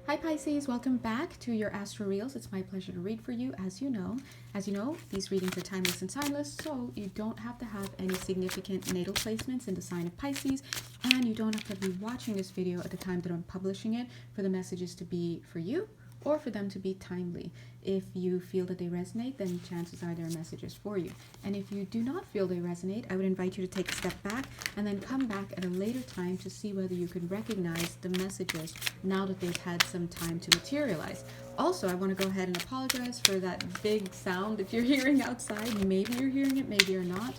Hi Pisces, welcome back to your Astro Reels. It's my pleasure to read for you. As you know, these readings are timeless and timeless, so you don't have to have any significant natal placements in the sign of Pisces, and you don't have to be watching this video at the time that I'm publishing it for the messages to be for you or for them to be timely. If you feel that they resonate, then chances are there are messages for you. And if you do not feel they resonate, I would invite you to take a step back and then come back at a later time to see whether you can recognize the messages now that they've had some time to materialize. Also, I want to go ahead and apologize for that big sound that you're hearing outside. Maybe you're hearing it, maybe you're not.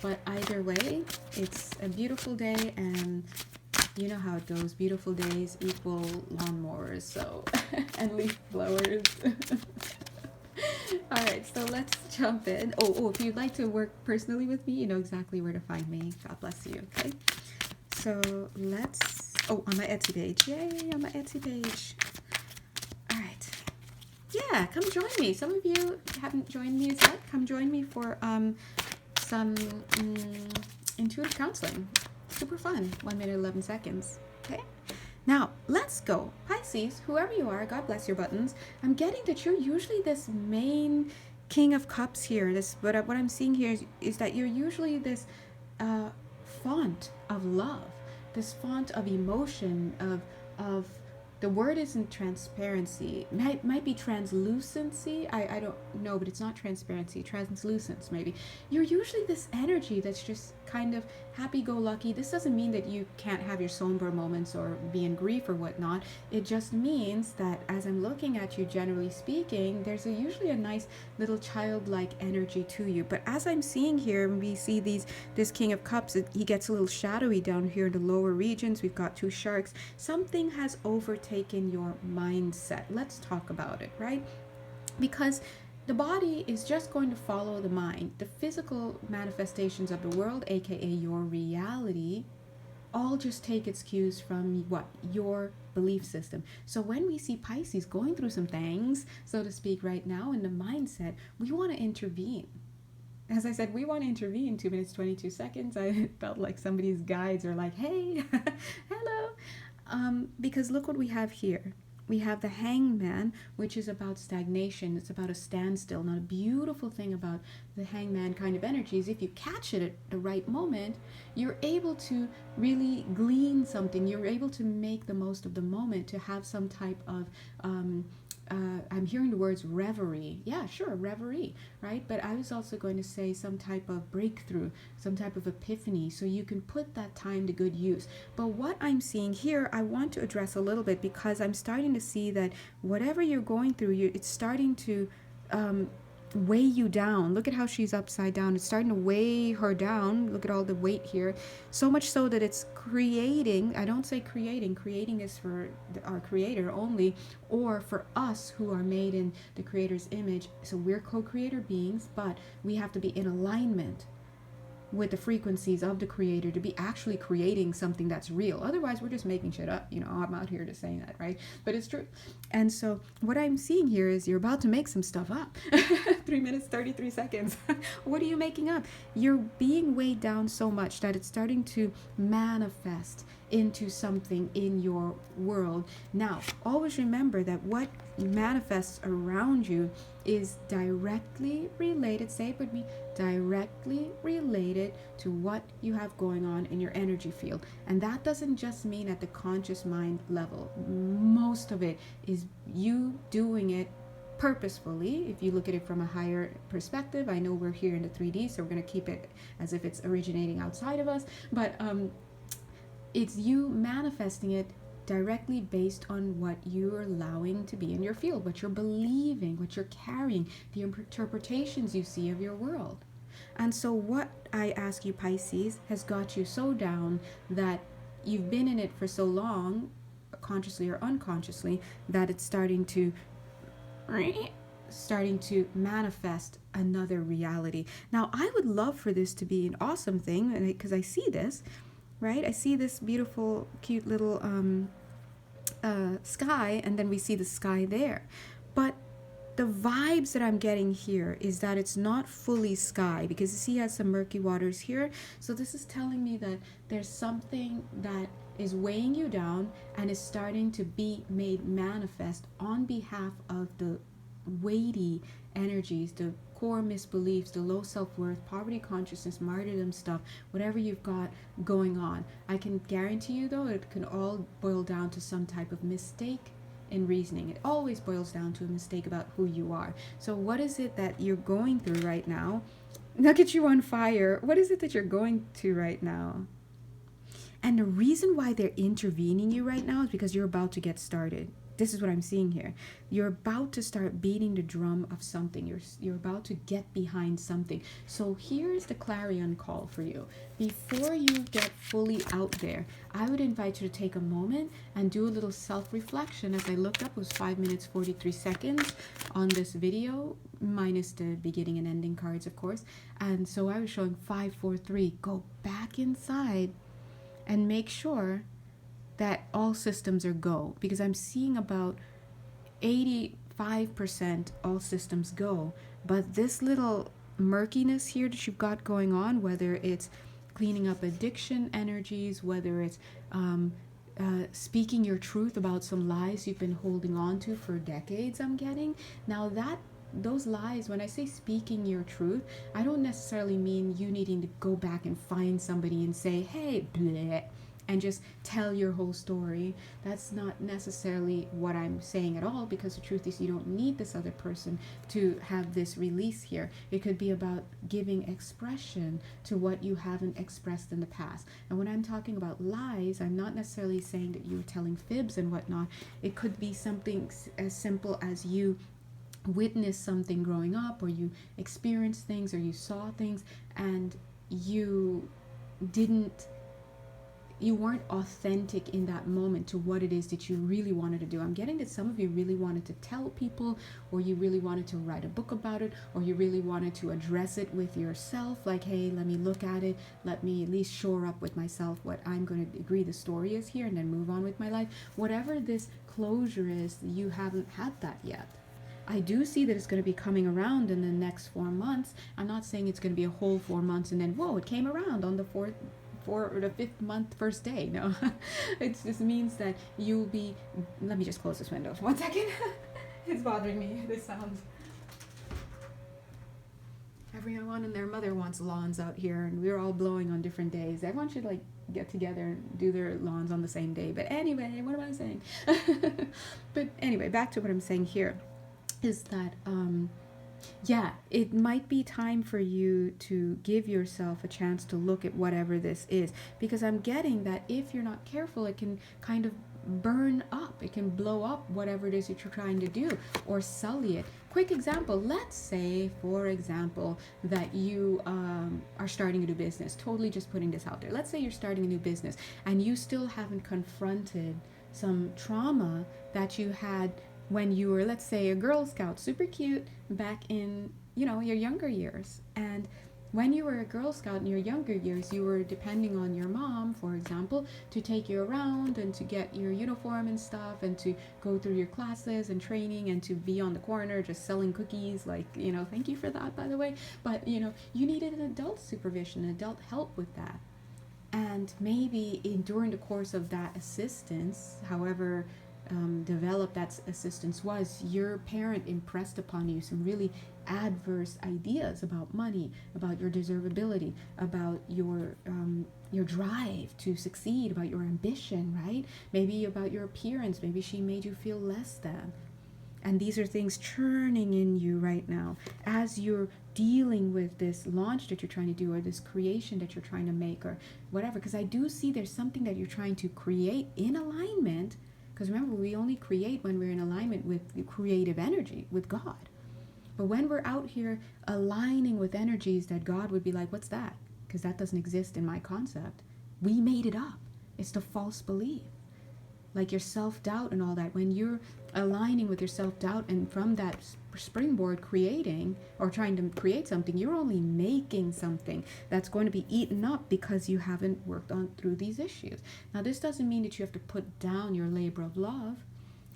But either way, it's a beautiful day, and you know how it goes. Beautiful days equal lawnmowers, so and leaf blowers. All right, so let's jump in. Oh, if you'd like to work personally with me, you know exactly where to find me. God bless you. Okay. So let's. Oh, on my Etsy page. Yay, on my Etsy page. All right. Yeah, come join me. Some of you haven't joined me as yet. Come join me for some intuitive counseling. Super fun. 1 minute 11 seconds. Okay. Now let's go. Pisces, whoever you are, God bless your buttons. I'm getting that you're usually this main King of Cups here. What I'm seeing here is that you're usually this font of love, this font of emotion, of the word isn't transparency. Might be translucency. I don't know, but it's not transparency. Translucence, maybe. You're usually this energy that's just kind of happy-go-lucky. This doesn't mean that you can't have your somber moments or be in grief or whatnot. It just means that as I'm looking at you, generally speaking, there's usually a nice little childlike energy to you. But as I'm seeing here, we see this King of Cups, he gets a little shadowy down here in the lower regions. We've got two sharks. Something has overtaken your mindset. Let's talk about it, right? Because the body is just going to follow the mind. The physical manifestations of the world, aka your reality, all just take its cues from what? Your belief system. So when we see Pisces going through some things, so to speak, right now in the mindset, we want to intervene. As I said, we want to intervene. 2 minutes, 22 seconds. I felt like somebody's guides are like, hey, hello. Because look what we have here. We have the Hangman, which is about stagnation. It's about a standstill. Now, a beautiful thing about the Hangman kind of energy is if you catch it at the right moment, you're able to really glean something. You're able to make the most of the moment, to have some type of I'm hearing the words reverie. Yeah, sure, reverie, right? But I was also going to say some type of breakthrough, some type of epiphany, so you can put that time to good use. But what I'm seeing here, I want to address a little bit, because I'm starting to see that whatever you're going through, it's starting to weigh you down. Look at how she's upside down. It's starting to weigh her down. Look at all the weight here. So much so that it's creating, I don't say creating is for our creator only, or for us who are made in the creator's image. So we're co-creator beings, but we have to be in alignment with the frequencies of the creator to be actually creating something that's real. Otherwise, we're just making shit up. You know, I'm out here just saying that, right? But it's true. And so what I'm seeing here is you're about to make some stuff up. 3 minutes, 33 seconds. What are you making up? You're being weighed down so much that it's starting to manifest into something in your world. Now, always remember that what manifests around you is directly related, say it with me, directly related to what you have going on in your energy field. And that doesn't just mean at the conscious mind level. Most of it is you doing it purposefully. If you look at it from a higher perspective, I know we're here in the 3D, so we're going to keep it as if it's originating outside of us, but it's you manifesting it directly based on what you're allowing to be in your field, what you're believing, what you're carrying, the interpretations you see of your world. And so what I ask you, Pisces, has got you so down that you've been in it for so long, consciously or unconsciously, that it's starting to manifest another reality. Now, I would love for this to be an awesome thing, because I see this, right? I see this beautiful, cute little sky, and then we see the sky there. But the vibes that I'm getting here is that it's not fully sky, because you see it has some murky waters here. So this is telling me that there's something that is weighing you down and is starting to be made manifest on behalf of the weighty energies, the core misbeliefs, the low self-worth, poverty consciousness, martyrdom stuff, whatever you've got going on. I can guarantee you though, it can all boil down to some type of mistake in reasoning. It always boils down to a mistake about who you are. So what is it that you're going through right now? Look at you on fire. What is it that you're going to right now? And the reason why they're intervening you right now is because you're about to get started. This is what I'm seeing here. You're about to start beating the drum of something. You're about to get behind something. So here's the clarion call for you. Before you get fully out there, I would invite you to take a moment and do a little self-reflection. As I looked up, it was 5 minutes 43 seconds on this video, minus the beginning and ending cards, of course. And so I was showing 5, 4, 3. Go back inside and make sure that all systems are go, because I'm seeing about 85% all systems go. But this little murkiness here that you've got going on, whether it's cleaning up addiction energies, whether it's speaking your truth about some lies you've been holding on to for decades, I'm getting. Now that those lies, when I say speaking your truth, I don't necessarily mean you needing to go back and find somebody and say, hey, bleh, and just tell your whole story. That's not necessarily what I'm saying at all, because the truth is you don't need this other person to have this release here. It could be about giving expression to what you haven't expressed in the past. And when I'm talking about lies, I'm not necessarily saying that you're telling fibs and whatnot. It could be something as simple as you witnessed something growing up, or you experienced things, or you saw things, and you weren't authentic in that moment to what it is that you really wanted to do. I'm getting that some of you really wanted to tell people, or you really wanted to write a book about it, or you really wanted to address it with yourself, like, hey, let me look at it, let me at least shore up with myself what I'm going to agree the story is here, and then move on with my life. Whatever this closure is, you haven't had that yet. I do see that it's going to be coming around in the next 4 months. I'm not saying it's going to be a whole 4 months and then, whoa, it came around on the 4th or the 5th month first day. No, it just means that you'll be, let me just close this window 1 second. It's bothering me, this sound. Everyone and their mother wants lawns out here, and we're all blowing on different days. Everyone should like get together and do their lawns on the same day. But anyway, what am I saying? But anyway, back to what I'm saying here is that yeah, it might be time for you to give yourself a chance to look at whatever this is, because I'm getting that if you're not careful, it can kind of burn up, it can blow up whatever it is that you're trying to do, or sully it. Quick example, let's say, for example, that you are starting a new business, totally just putting this out there. Let's say you're starting a new business and you still haven't confronted some trauma that you had when you were, let's say, a Girl Scout, super cute, back in, your younger years. And when you were a Girl Scout in your younger years, you were depending on your mom, for example, to take you around and to get your uniform and stuff, and to go through your classes and training, and to be on the corner just selling cookies, like, thank you for that, by the way. But, you needed an adult supervision, adult help with that. And maybe during the course of that assistance, however developed that assistance was, your parent impressed upon you some really adverse ideas about money, about your deservability, about your drive to succeed, about your ambition, right? Maybe about your appearance. Maybe she made you feel less than. And these are things churning in you right now as you're dealing with this launch that you're trying to do, or this creation that you're trying to make, or whatever. Because I do see there's something that you're trying to create in alignment. Because remember, we only create when we're in alignment with the creative energy, with God. But when we're out here aligning with energies that God would be like, what's that? Because that doesn't exist in my concept. We made it up. It's the false belief. Like your self-doubt and all that. When you're aligning with your self-doubt and from that springboard creating or trying to create something, you're only making something that's going to be eaten up because you haven't worked on through these issues. Now, this doesn't mean that you have to put down your labor of love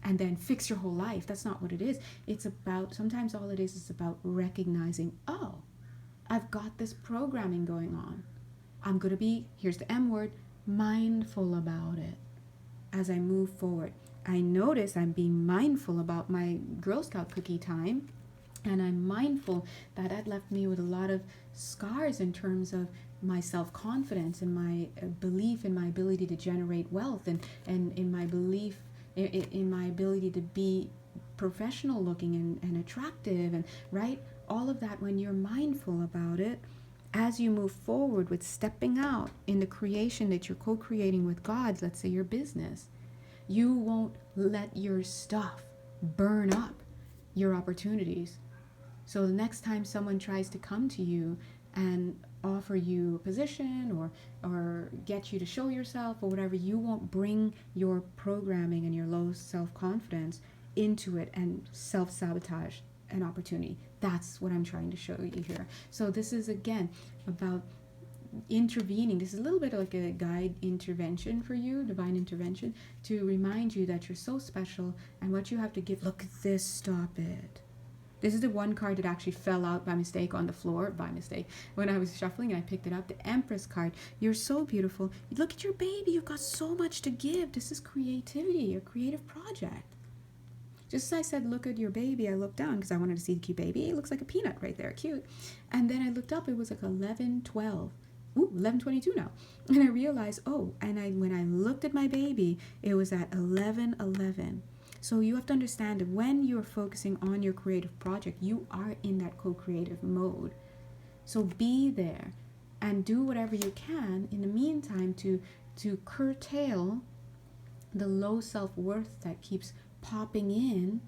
and then fix your whole life. That's not what it is. It's about, sometimes all it is about recognizing, oh, I've got this programming going on. I'm going to be, here's the M word, mindful about it as I move forward. I notice I'm being mindful about my Girl Scout cookie time, and I'm mindful that that left me with a lot of scars in terms of my self-confidence and my belief in my ability to generate wealth, and in my belief in my ability to be professional looking and attractive, and right, all of that. When you're mindful about it, as you move forward with stepping out in the creation that you're co-creating with God, let's say your business, you won't let your stuff burn up your opportunities. So the next time someone tries to come to you and offer you a position or get you to show yourself or whatever, you won't bring your programming and your low self-confidence into it and self-sabotage an opportunity. That's what I'm trying to show you here. So this is, again, about intervening. This is a little bit like a guide intervention for you, divine intervention, to remind you that you're so special and what you have to give. Look at this. Stop it. This is the one card that actually fell out by mistake on the floor, by mistake, when I was shuffling, and I picked it up. The Empress card. You're so beautiful. Look at your baby. You've got so much to give. This is creativity, a creative project. Just as I said, look at your baby, I looked down because I wanted to see the cute baby. It looks like a peanut right there, cute. And then I looked up, it was like 11:12. Ooh, 11:22 now. And I realized, oh, and when I looked at my baby, it was at 11:11. So you have to understand that when you're focusing on your creative project, you are in that co-creative mode. So be there and do whatever you can in the meantime to curtail the low self-worth that keeps popping in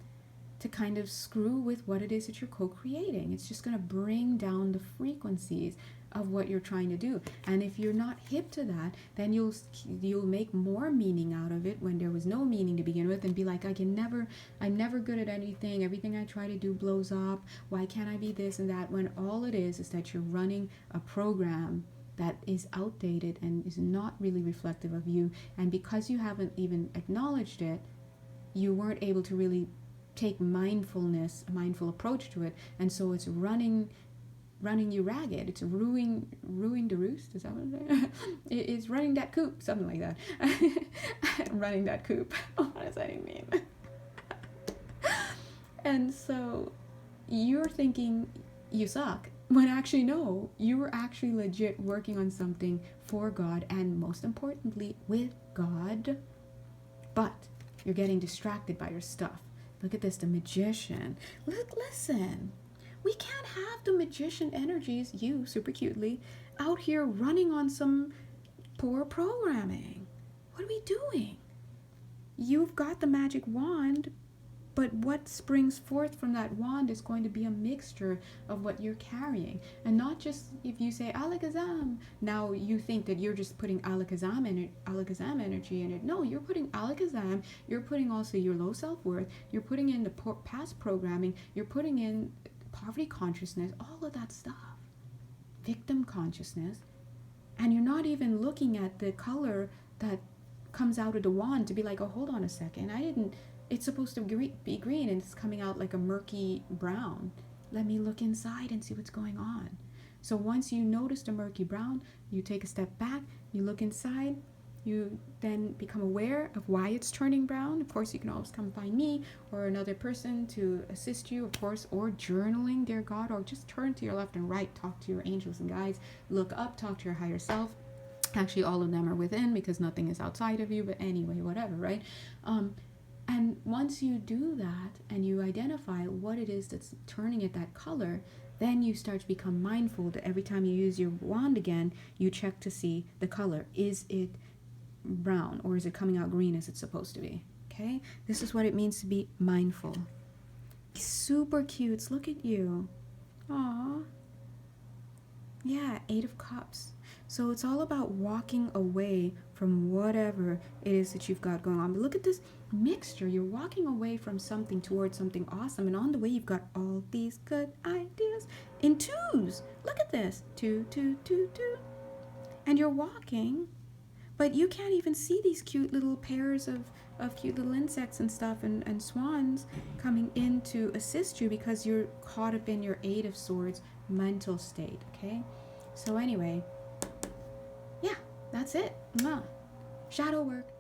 to kind of screw with what it is that you're co-creating. It's just going to bring down the frequencies of what you're trying to do. And if you're not hip to that, then you'll make more meaning out of it when there was no meaning to begin with, and be like, I'm never good at anything. Everything I try to do blows up. Why can't I be this and that? When all it is that you're running a program that is outdated and is not really reflective of you. And because you haven't even acknowledged it, you weren't able to really take a mindful approach to it, and so it's running you ragged. It's ruining the roost. Is that what I'm saying? It's running that coop, something like that. Running that coop. What does that even mean? And so you're thinking you suck, when actually no, you were actually legit working on something for God, and most importantly with God, but you're getting distracted by your stuff. Look at this, the Magician. Listen. We can't have the Magician energies, you super cutely, out here running on some poor programming. What are we doing? You've got the magic wand, but what springs forth from that wand is going to be a mixture of what you're carrying. And not just if you say Alakazam, now you think that you're just putting Alakazam energy in it. No, you're putting Alakazam, you're putting also your low self-worth, you're putting in the past programming, you're putting in poverty consciousness, all of that stuff, victim consciousness, and you're not even looking at the color that comes out of the wand to be like, oh, hold on a second, it's supposed to be green and it's coming out like a murky brown. Let me look inside and see what's going on. So once you notice the murky brown, you take a step back, you look inside, you then become aware of why it's turning brown. Of course, you can always come find me or another person to assist you, of course, or journaling, dear God, or just turn to your left and right, talk to your angels and guides, look up, talk to your higher self. Actually, all of them are within because nothing is outside of you, but anyway, whatever, right? And once you do that and you identify what it is that's turning it that color, then you start to become mindful that every time you use your wand again, you check to see the color. Is it brown or is it coming out green as it's supposed to be? Okay, this is what it means to be mindful. Super cute. Look at you. Aww. Yeah, 8 of Cups. So it's all about walking away from whatever it is that you've got going on. But look at this mixture. You're walking away from something towards something awesome, and on the way you've got all these good ideas in twos. Look at this. 2, 2, 2, 2. And you're walking, but you can't even see these cute little pairs of cute little insects and stuff and swans coming in to assist you because you're caught up in your 8 of Swords mental state, okay? So anyway, yeah, That's it. Mwah. Shadow work.